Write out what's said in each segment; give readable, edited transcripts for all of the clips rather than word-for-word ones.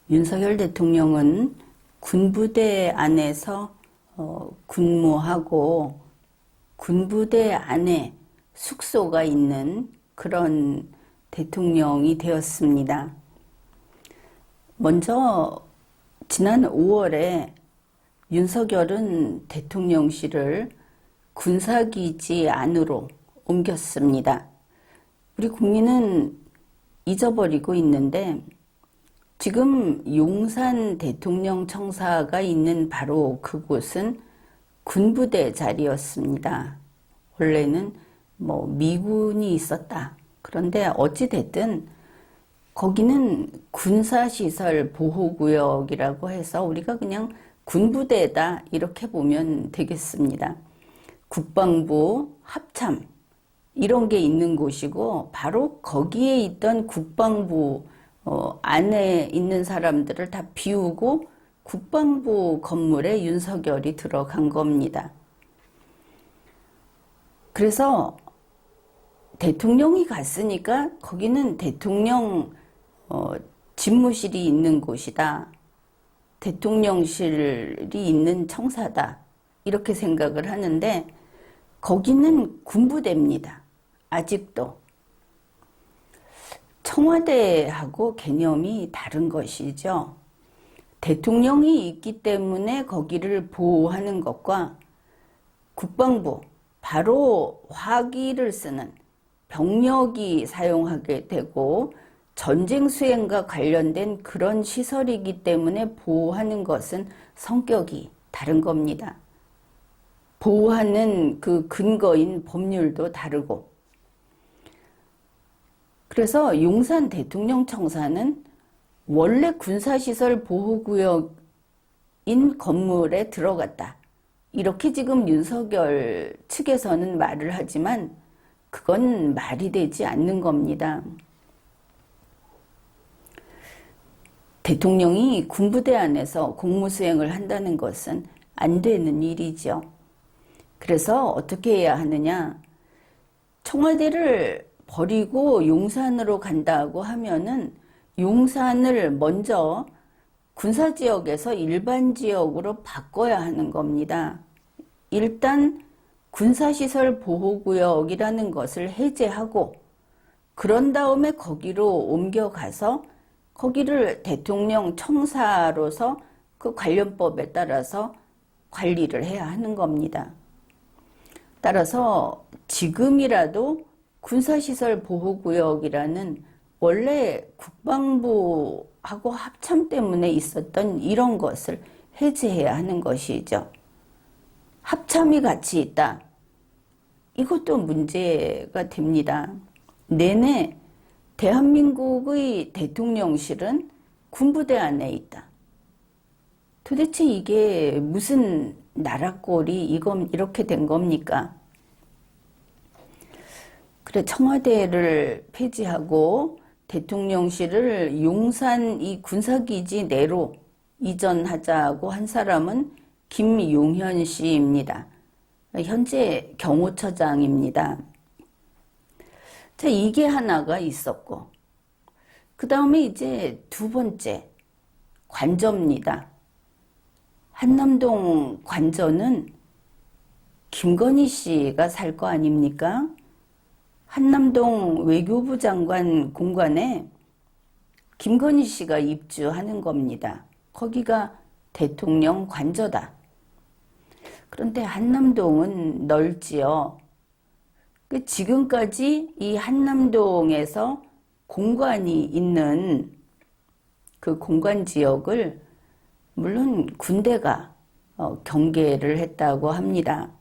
윤석열 대통령은 군부대 안에서 근무하고 군부대 안에 숙소가 있는 그런 대통령이 되었습니다. 먼저 지난 5월에 윤석열은 대통령실을 군사기지 안으로 옮겼습니다. 우리 국민은 잊어버리고 있는데 지금 용산 대통령 청사가 있는 바로 그곳은 군부대 자리였습니다. 원래는 미군이 있었다. 그런데 어찌됐든 거기는 군사시설 보호구역이라고 해서 우리가 그냥 군부대다 이렇게 보면 되겠습니다. 국방부, 합참 이런 게 있는 곳이고 바로 거기에 있던 국방부 안에 있는 사람들을 다 비우고 국방부 건물에 윤석열이 들어간 겁니다. 그래서 대통령이 갔으니까 거기는 대통령 집무실이 있는 곳이다. 대통령실이 있는 청사다. 이렇게 생각을 하는데 거기는 군부대입니다. 아직도. 청와대하고 개념이 다른 것이죠. 대통령이 있기 때문에 거기를 보호하는 것과 국방부, 바로 화기를 쓰는 병력이 사용하게 되고 전쟁 수행과 관련된 그런 시설이기 때문에 보호하는 것은 성격이 다른 겁니다. 보호하는 그 근거인 법률도 다르고. 그래서 용산 대통령 청사는 원래 군사시설 보호구역인 건물에 들어갔다. 이렇게 지금 윤석열 측에서는 말을 하지만 그건 말이 되지 않는 겁니다. 대통령이 군부대 안에서 공무수행을 한다는 것은 안 되는 일이죠. 그래서 어떻게 해야 하느냐? 청와대를 버리고 용산으로 간다고 하면은 용산을 먼저 군사지역에서 일반지역으로 바꿔야 하는 겁니다. 일단 군사시설 보호구역이라는 것을 해제하고 그런 다음에 거기로 옮겨가서 거기를 대통령 청사로서 그 관련법에 따라서 관리를 해야 하는 겁니다. 따라서 지금이라도 군사시설 보호구역이라는 원래 국방부하고 합참 때문에 있었던 이런 것을 해제해야 하는 것이죠. 합참이 같이 있다. 이것도 문제가 됩니다. 내내 대한민국의 대통령실은 군부대 안에 있다. 도대체 이게 무슨 나라꼴이 이렇게 된 겁니까? 그래, 청와대를 폐지하고 대통령실을 용산 이 군사기지 내로 이전하자고 한 사람은 김용현 씨입니다. 현재 경호처장입니다. 자, 이게 하나가 있었고, 그 다음에 이제 두 번째, 관저입니다. 한남동 관저는 김건희 씨가 살 거 아닙니까? 한남동 외교부 장관 공간에 김건희 씨가 입주하는 겁니다. 거기가 대통령 관저다. 그런데 한남동은 넓지요. 지금까지 이 한남동에서 공관이 있는 그 공관 지역을 물론 군대가 경계를 했다고 합니다.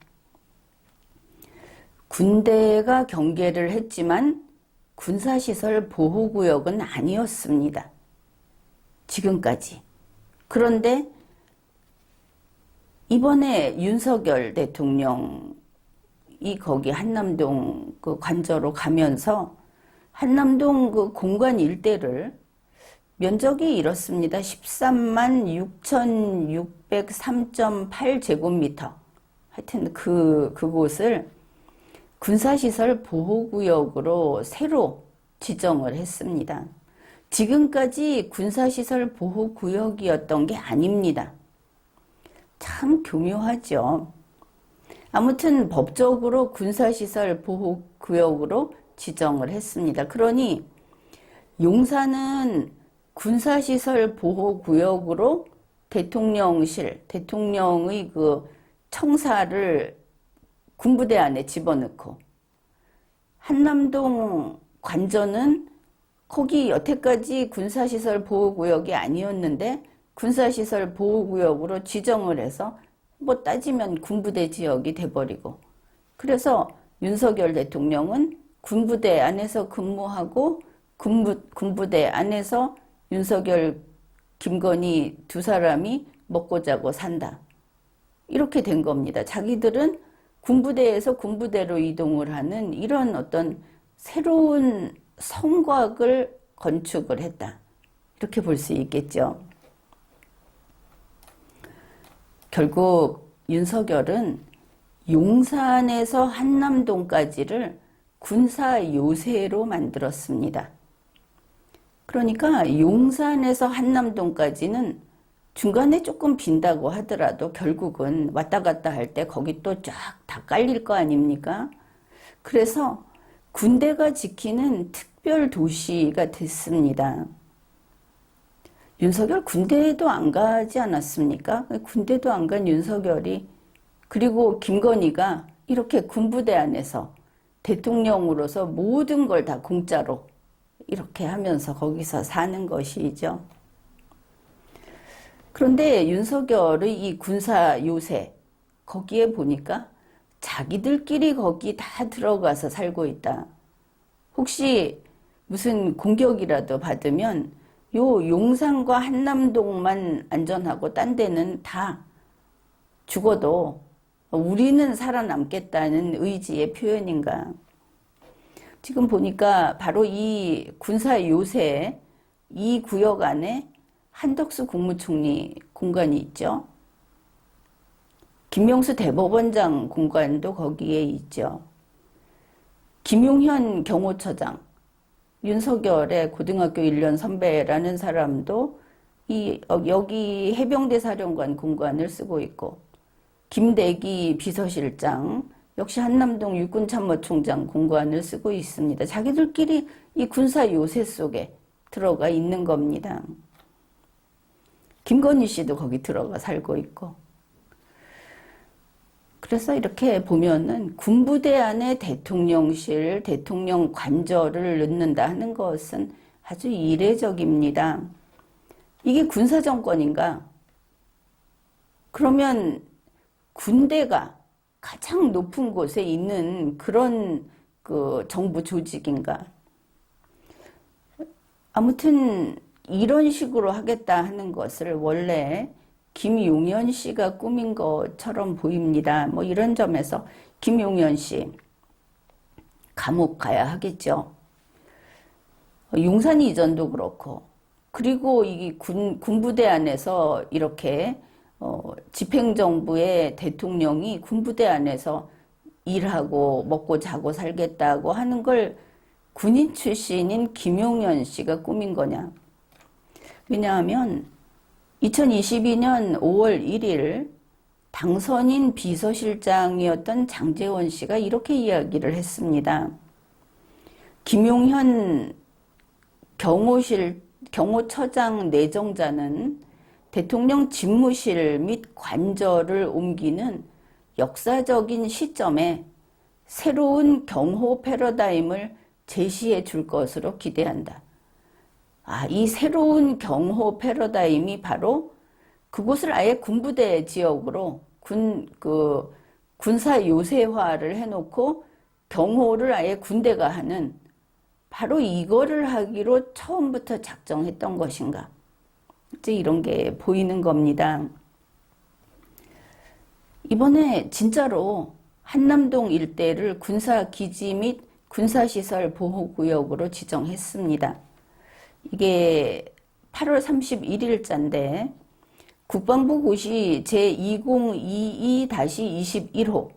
군대가 경계를 했지만 군사시설 보호구역은 아니었습니다. 지금까지. 그런데 이번에 윤석열 대통령이 거기 한남동 그 관저로 가면서 한남동 그 공관 일대를 면적이 이렇습니다. 13만 6,603.8 제곱미터. 하여튼 그곳을 군사시설 보호구역으로 새로 지정을 했습니다. 지금까지 군사시설 보호구역이었던 게 아닙니다. 참 교묘하죠. 아무튼 법적으로 군사시설 보호구역으로 지정을 했습니다. 그러니 용산은 군사시설 보호구역으로 대통령실, 대통령의 그 청사를 군부대 안에 집어넣고, 한남동 관저는 거기 여태까지 군사시설 보호구역이 아니었는데 군사시설 보호구역으로 지정을 해서 뭐 따지면 군부대 지역이 돼버리고, 그래서 윤석열 대통령은 군부대 안에서 근무하고 군부대 안에서 윤석열, 김건희 두 사람이 먹고 자고 산다. 이렇게 된 겁니다. 자기들은 군부대에서 군부대로 이동을 하는 이런 어떤 새로운 성곽을 건축을 했다. 이렇게 볼 수 있겠죠. 결국 윤석열은 용산에서 한남동까지를 군사 요새로 만들었습니다. 그러니까 용산에서 한남동까지는 중간에 조금 빈다고 하더라도 결국은 왔다 갔다 할 때 거기 또 쫙 다 깔릴 거 아닙니까? 그래서 군대가 지키는 특별 도시가 됐습니다. 윤석열 군대에도 안 가지 않았습니까? 군대도 안 간 윤석열이, 그리고 김건희가 이렇게 군부대 안에서 대통령으로서 모든 걸 다 공짜로 이렇게 하면서 거기서 사는 것이죠. 그런데 윤석열의 이 군사 요새, 거기에 보니까 자기들끼리 거기 다 들어가서 살고 있다. 혹시 무슨 공격이라도 받으면 요 용산과 한남동만 안전하고 딴 데는 다 죽어도 우리는 살아남겠다는 의지의 표현인가. 지금 보니까 바로 이 군사 요새, 이 구역 안에 한덕수 국무총리 공간이 있죠. 김명수 대법원장 공간도 거기에 있죠. 김용현 경호처장, 윤석열의 고등학교 1년 선배라는 사람도 여기 해병대 사령관 공간을 쓰고 있고, 김대기 비서실장 역시 한남동 육군참모총장 공간을 쓰고 있습니다. 자기들끼리 이 군사 요새 속에 들어가 있는 겁니다. 김건희 씨도 거기 들어가 살고 있고. 그래서 이렇게 보면은 군부대 안에 대통령실, 대통령 관저를 넣는다 하는 것은 아주 이례적입니다. 이게 군사정권인가? 그러면 군대가 가장 높은 곳에 있는 그런 그 정부 조직인가? 아무튼 이런 식으로 하겠다 하는 것을 원래 김용현 씨가 꾸민 것처럼 보입니다. 뭐 이런 점에서 김용현 씨 감옥 가야 하겠죠. 용산 이전도 그렇고, 그리고 이 군부대 안에서 이렇게 집행정부의 대통령이 군부대 안에서 일하고 먹고 자고 살겠다고 하는 걸 군인 출신인 김용현 씨가 꾸민 거냐. 왜냐하면 2022년 5월 1일 당선인 비서실장이었던 장제원 씨가 이렇게 이야기를 했습니다. 김용현 경호처장 내정자는 대통령 집무실 및 관저를 옮기는 역사적인 시점에 새로운 경호 패러다임을 제시해 줄 것으로 기대한다. 이 새로운 경호 패러다임이 바로 그곳을 아예 군부대 지역으로 군사 요새화를 해놓고 경호를 아예 군대가 하는, 바로 이거를 하기로 처음부터 작정했던 것인가. 이제 이런 게 보이는 겁니다. 이번에 진짜로 한남동 일대를 군사기지 및 군사시설 보호구역으로 지정했습니다. 이게 8월 31일자인데 국방부고시 제2022-21호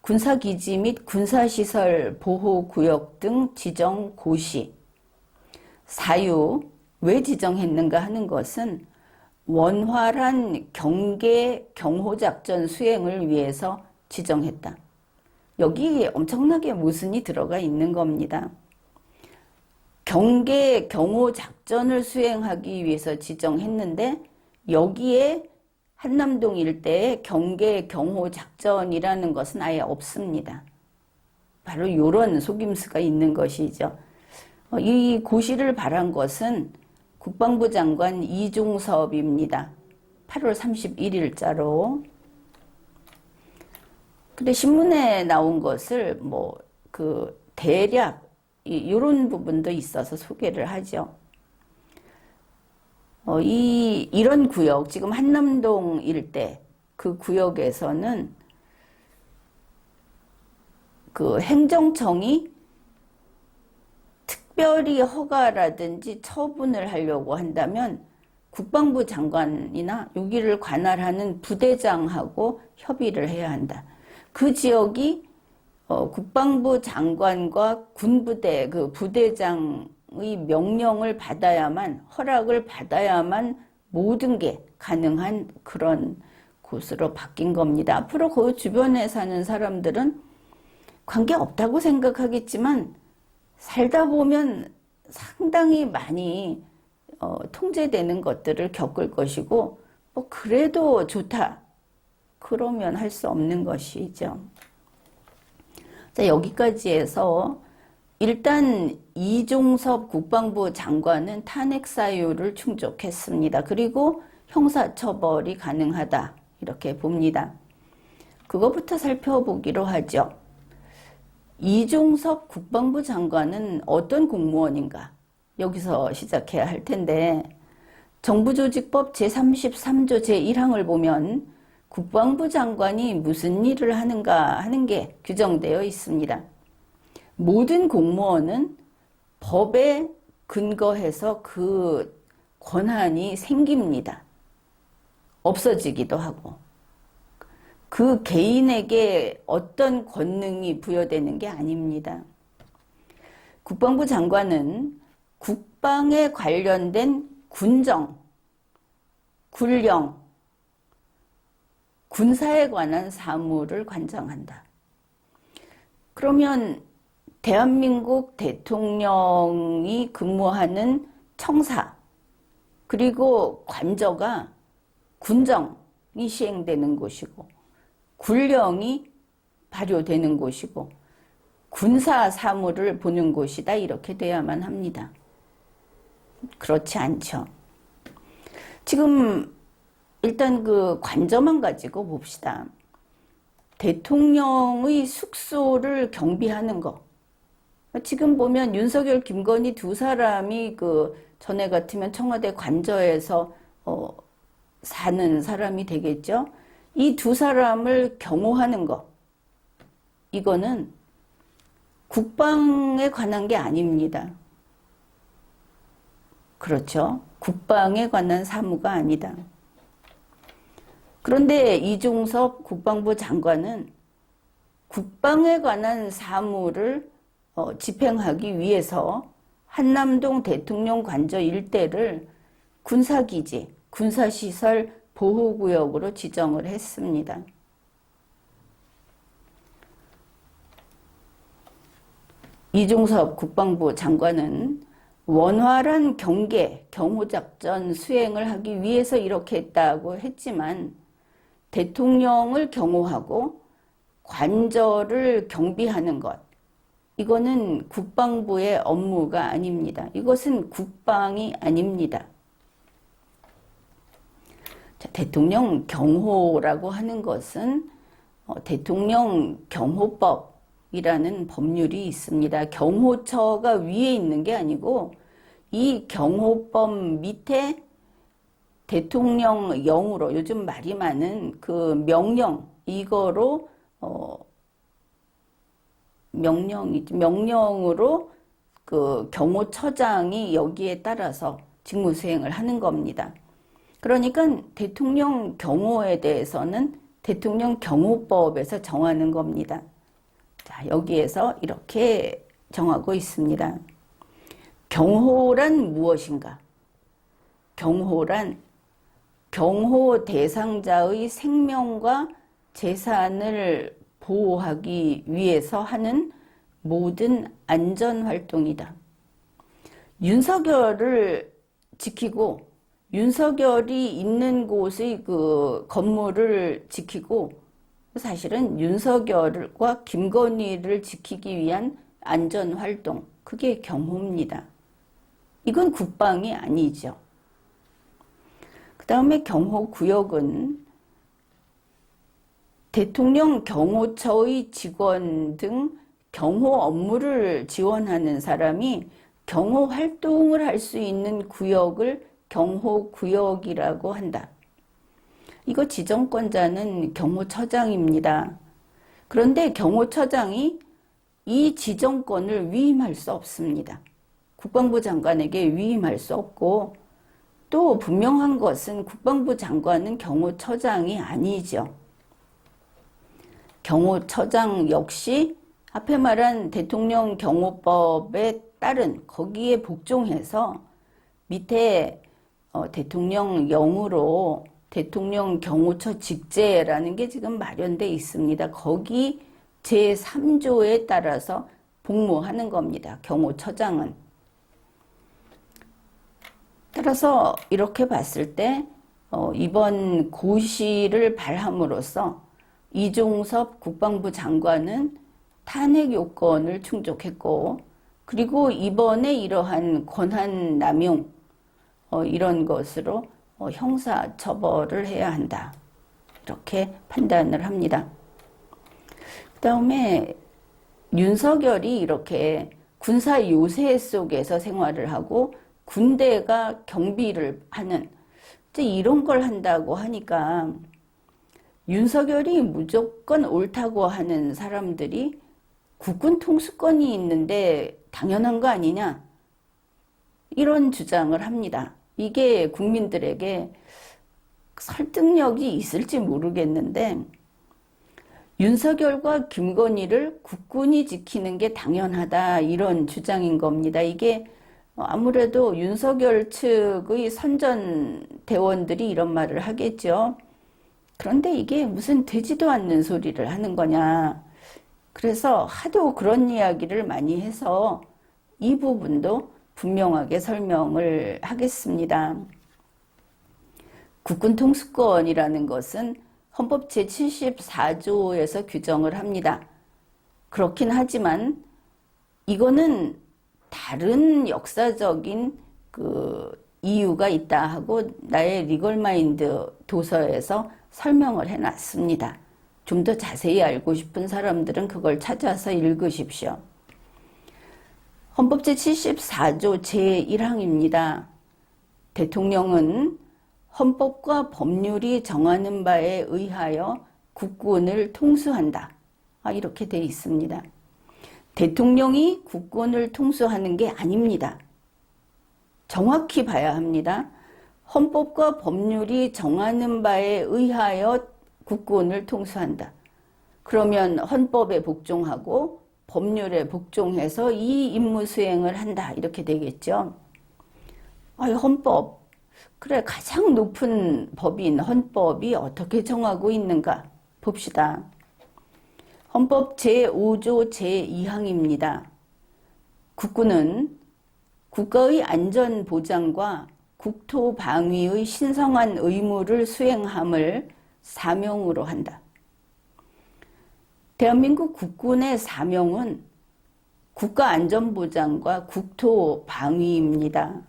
군사기지 및 군사시설 보호구역 등 지정 고시, 사유 왜 지정했는가 하는 것은 원활한 경계 경호작전 수행을 위해서 지정했다. 여기 엄청나게 모순이 들어가 있는 겁니다. 경계 경호작전을 수행하기 위해서 지정했는데 여기에 한남동 일대에 경계 경호작전이라는 것은 아예 없습니다. 바로 이런 속임수가 있는 것이죠. 이 고시를 발한 것은 국방부 장관 이종섭입니다. 8월 31일자로. 근데 신문에 나온 것을 대략 이런 부분도 있어서 소개를 하죠. 이런 구역, 지금 한남동 일대 그 구역에서는 그 행정청이 특별히 허가라든지 처분을 하려고 한다면 국방부 장관이나 여기를 관할하는 부대장하고 협의를 해야 한다. 그 지역이 국방부 장관과 군부대 그 부대장의 명령을 받아야만, 허락을 받아야만 모든 게 가능한 그런 곳으로 바뀐 겁니다. 앞으로 그 주변에 사는 사람들은 관계없다고 생각하겠지만 살다 보면 상당히 많이 통제되는 것들을 겪을 것이고, 그래도 좋다 그러면 할 수 없는 것이죠. 자, 여기까지 해서 일단 이종섭 국방부 장관은 탄핵 사유를 충족했습니다. 그리고 형사처벌이 가능하다 이렇게 봅니다. 그것부터 살펴보기로 하죠. 이종섭 국방부 장관은 어떤 공무원인가? 여기서 시작해야 할 텐데, 정부조직법 제33조 제1항을 보면 국방부 장관이 무슨 일을 하는가 하는 게 규정되어 있습니다. 모든 공무원은 법에 근거해서 그 권한이 생깁니다. 없어지기도 하고. 그 개인에게 어떤 권능이 부여되는 게 아닙니다. 국방부 장관은 국방에 관련된 군정, 군령, 군사에 관한 사무를 관장한다. 그러면 대한민국 대통령이 근무하는 청사 그리고 관저가 군정이 시행되는 곳이고 군령이 발효되는 곳이고 군사 사무를 보는 곳이다 이렇게 돼야만 합니다. 그렇지 않죠. 지금 일단 그 관저만 가지고 봅시다. 대통령의 숙소를 경비하는 거. 지금 보면 윤석열, 김건희 두 사람이 그 전에 같으면 청와대 관저에서 사는 사람이 되겠죠. 이 두 사람을 경호하는 거. 이거는 국방에 관한 게 아닙니다. 그렇죠. 국방에 관한 사무가 아니다. 그런데 이종섭 국방부 장관은 국방에 관한 사무를 집행하기 위해서 한남동 대통령 관저 일대를 군사기지, 군사시설 보호구역으로 지정을 했습니다. 이종섭 국방부 장관은 원활한 경계, 경호작전 수행을 하기 위해서 이렇게 했다고 했지만 대통령을 경호하고 관저를 경비하는 것, 이거는 국방부의 업무가 아닙니다. 이것은 국방이 아닙니다. 자, 대통령 경호라고 하는 것은 대통령 경호법이라는 법률이 있습니다. 경호처가 위에 있는 게 아니고 이 경호법 밑에 대통령령으로, 요즘 말이 많은 그 명령, 이거로 명령으로 그 경호처장이 여기에 따라서 직무 수행을 하는 겁니다. 그러니까 대통령 경호에 대해서는 대통령 경호법에서 정하는 겁니다. 자, 여기에서 이렇게 정하고 있습니다. 경호란 무엇인가? 경호란 경호 대상자의 생명과 재산을 보호하기 위해서 하는 모든 안전활동이다. 윤석열을 지키고 윤석열이 있는 곳의 그 건물을 지키고 사실은 윤석열과 김건희를 지키기 위한 안전활동, 그게 경호입니다. 이건 국방이 아니죠. 그 다음에 경호구역은 대통령 경호처의 직원 등 경호 업무를 지원하는 사람이 경호 활동을 할 수 있는 구역을 경호구역이라고 한다. 이거 지정권자는 경호처장입니다. 그런데 경호처장이 이 지정권을 위임할 수 없습니다. 국방부 장관에게 위임할 수 없고, 또 분명한 것은 국방부 장관은 경호처장이 아니죠. 경호처장 역시 앞에 말한 대통령 경호법에 따른 거기에 복종해서 밑에 대통령령으로 대통령 경호처 직제라는 게 지금 마련돼 있습니다. 거기 제3조에 따라서 복무하는 겁니다. 경호처장은. 따라서 이렇게 봤을 때 이번 고시를 발함으로써 이종섭 국방부 장관은 탄핵 요건을 충족했고, 그리고 이번에 이러한 권한 남용 이런 것으로 형사 처벌을 해야 한다. 이렇게 판단을 합니다. 그 다음에 윤석열이 이렇게 군사 요새 속에서 생활을 하고 군대가 경비를 하는 이런 걸 한다고 하니까 윤석열이 무조건 옳다고 하는 사람들이 국군 통수권이 있는데 당연한 거 아니냐, 이런 주장을 합니다. 이게 국민들에게 설득력이 있을지 모르겠는데, 윤석열과 김건희를 국군이 지키는 게 당연하다, 이런 주장인 겁니다. 이게 아무래도 윤석열 측의 선전대원들이 이런 말을 하겠죠. 그런데 이게 무슨 되지도 않는 소리를 하는 거냐. 그래서 하도 그런 이야기를 많이 해서 이 부분도 분명하게 설명을 하겠습니다. 국군 통수권이라는 것은 헌법 제74조에서 규정을 합니다. 그렇긴 하지만 이거는 다른 역사적인 그 이유가 있다 하고 나의 리걸마인드 도서에서 설명을 해놨습니다. 좀 더 자세히 알고 싶은 사람들은 그걸 찾아서 읽으십시오. 헌법 제74조 제1항입니다. 대통령은 헌법과 법률이 정하는 바에 의하여 국군을 통수한다. 이렇게 돼 있습니다. 대통령이 국군을 통수하는 게 아닙니다. 정확히 봐야 합니다. 헌법과 법률이 정하는 바에 의하여 국군을 통수한다. 그러면 헌법에 복종하고 법률에 복종해서 이 임무 수행을 한다, 이렇게 되겠죠. 헌법, 그래, 가장 높은 법인 헌법이 어떻게 정하고 있는가 봅시다. 헌법 제5조 제2항입니다. 국군은 국가의 안전보장과 국토방위의 신성한 의무를 수행함을 사명으로 한다. 대한민국 국군의 사명은 국가안전보장과 국토방위입니다.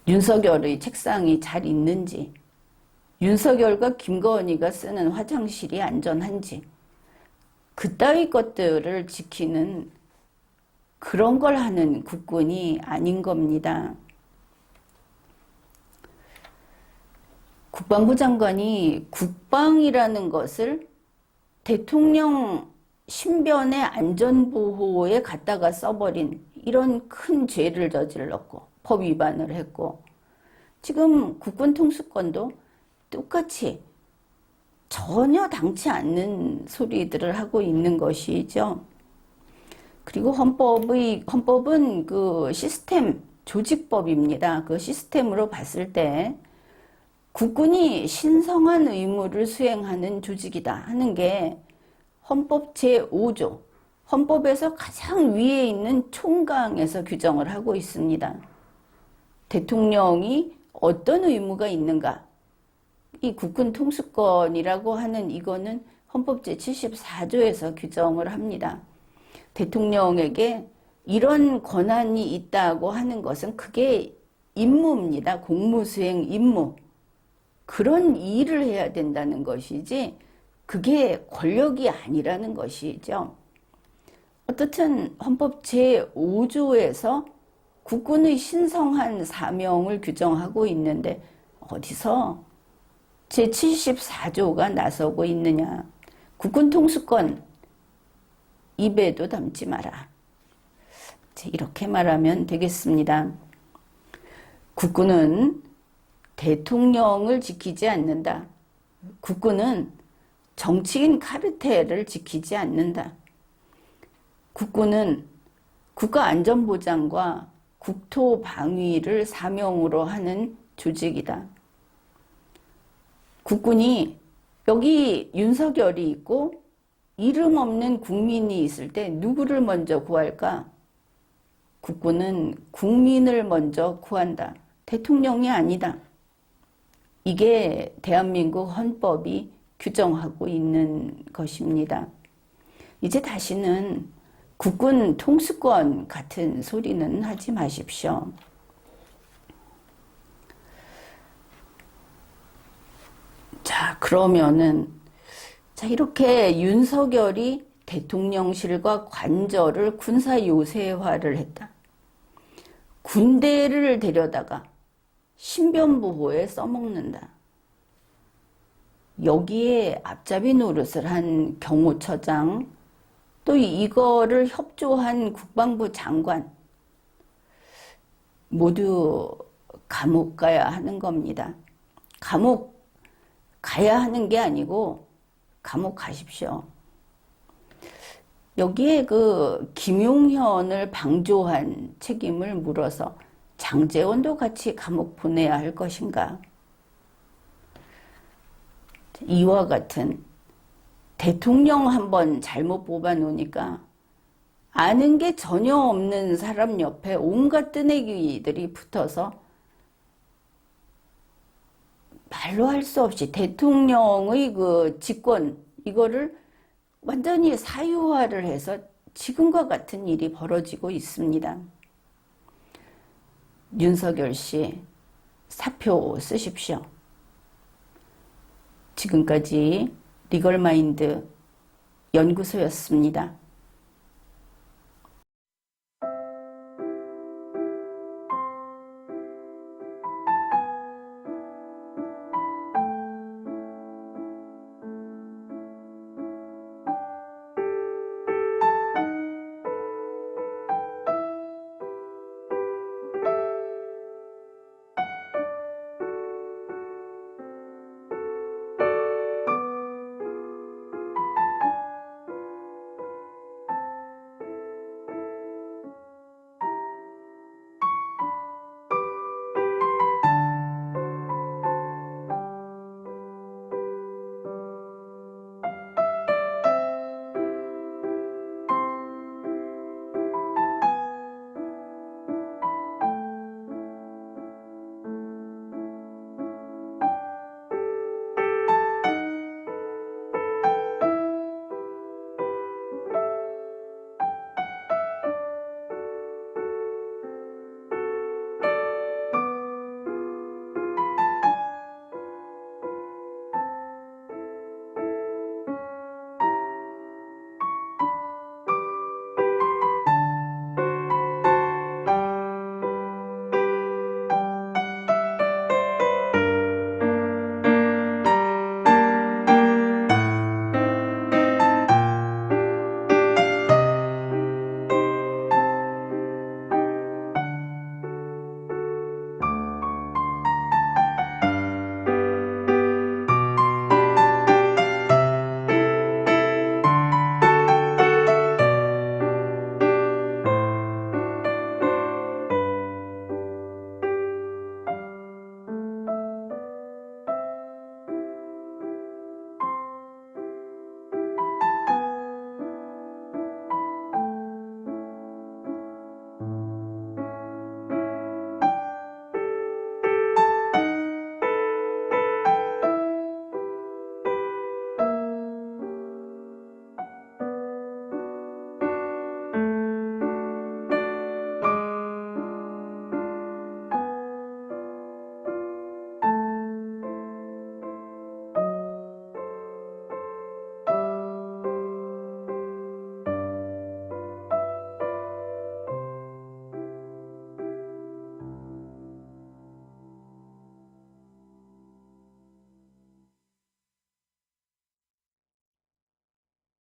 윤석열의 책상이 잘 있는지, 윤석열과 김건희가 쓰는 화장실이 안전한지, 그따위 것들을 지키는 그런 걸 하는 국군이 아닌 겁니다. 국방부 장관이 국방이라는 것을 대통령 신변의 안전보호에 갖다가 써버린 이런 큰 죄를 저질렀고 법 위반을 했고, 지금 국군 통수권도 똑같이 전혀 당치 않는 소리들을 하고 있는 것이죠. 그리고 헌법은 그 시스템, 조직법입니다. 그 시스템으로 봤을 때 국군이 신성한 의무를 수행하는 조직이다 하는 게 헌법 제5조, 헌법에서 가장 위에 있는 총강에서 규정을 하고 있습니다. 대통령이 어떤 의무가 있는가? 이 국군 통수권이라고 하는 이거는 헌법 제74조에서 규정을 합니다. 대통령에게 이런 권한이 있다고 하는 것은 그게 임무입니다. 공무수행 임무. 그런 일을 해야 된다는 것이지 그게 권력이 아니라는 것이죠. 어떻든 헌법 제5조에서 국군의 신성한 사명을 규정하고 있는데 어디서 제74조가 나서고 있느냐. 국군 통수권 입에도 담지 마라. 이렇게 말하면 되겠습니다. 국군은 대통령을 지키지 않는다. 국군은 정치인 카르텔을 지키지 않는다. 국군은 국가안전보장과 국토방위를 사명으로 하는 조직이다. 국군이 여기 윤석열이 있고 이름 없는 국민이 있을 때 누구를 먼저 구할까? 국군은 국민을 먼저 구한다. 대통령이 아니다. 이게 대한민국 헌법이 규정하고 있는 것입니다. 이제 다시는 국군 통수권 같은 소리는 하지 마십시오. 자, 그러면은 이렇게 윤석열이 대통령실과 관저를 군사 요새화를 했다. 군대를 데려다가 신변보호에 써먹는다. 여기에 앞잡이 노릇을 한 경호처장, 또 이거를 협조한 국방부 장관 모두 감옥 가야 하는 겁니다. 감옥 가야 하는 게 아니고 감옥 가십시오. 여기에 그 김용현을 방조한 책임을 물어서 장제원도 같이 감옥 보내야 할 것인가? 이와 같은 대통령 한번 잘못 뽑아놓으니까 아는 게 전혀 없는 사람 옆에 온갖 뜨내기들이 붙어서 말로 할 수 없이 대통령의 그 직권 이거를 완전히 사유화를 해서 지금과 같은 일이 벌어지고 있습니다. 윤석열 씨 사표 쓰십시오. 지금까지 리걸마인드 연구소였습니다.